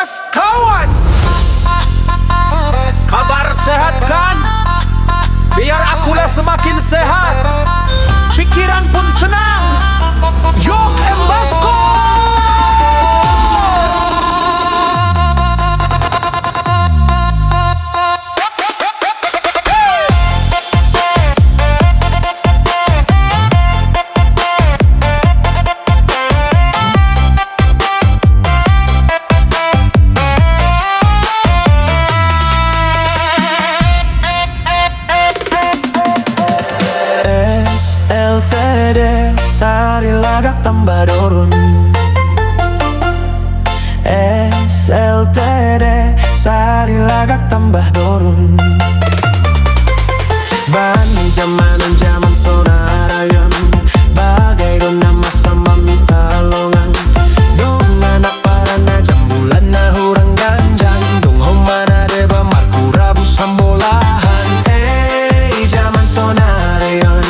Mas kawan, kabar sehat kan? Biar akulah semakin sehat, pikiran pun senang. Yok Embasco. SLTD sari lagak tambah dorun. SLTD sari lagak tambah dorun. Bani jamanan zaman sonarayan, bagai dona masa mamita longan. Dong anak parana jambulan na hurang ganjang. Dong homana deba marku rabu sambolahan. Zaman sonarayan.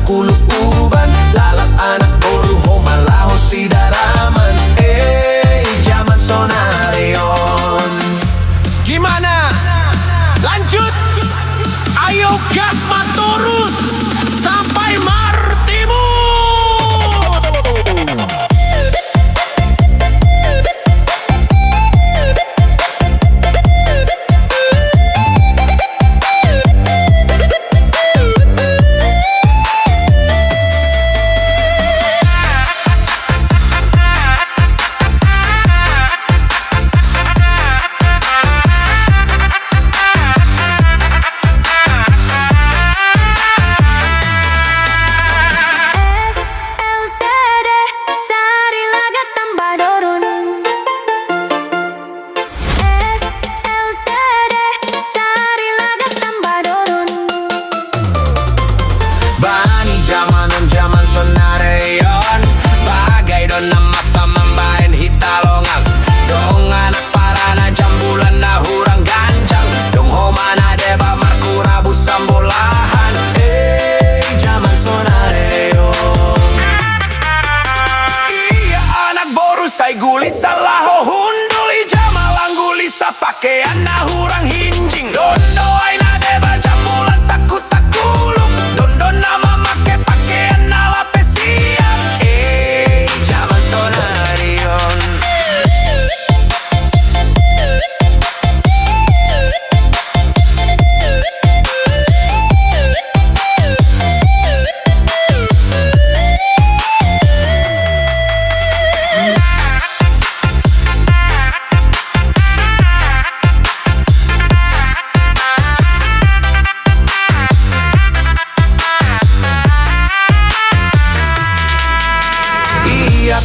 Kulukuban, lalap anak boru homalaho si daraman. Zaman sonarion. Gimana? Lanjut. Ayo gas matorus sampai Martimu. Zaman sonarayon, bagai dona masa mambain hitalongan. Dong anak parana jambulan na hurang ganjang. Dong homana deba marku rabu sambolahan. Zaman sonarayon. Iya anak boru say gulisa laho hunduli jamalang gulisa pakaian na hurang hinjing. Dondo ay na deba jambulan sakut takuluk. Dondo nama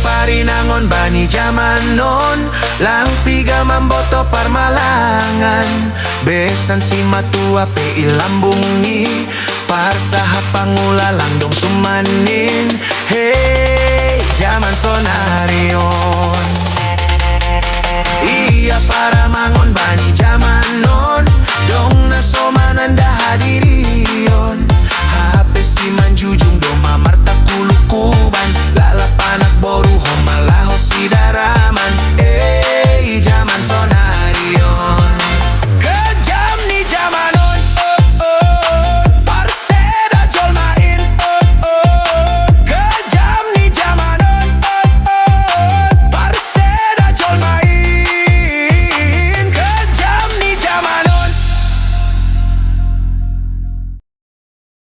parinangon bani zaman non, lang piga mamboto parmalangan. Besan si matua pe ilambungi, parsaha pangula lang dong sumanin. Hey, zaman sona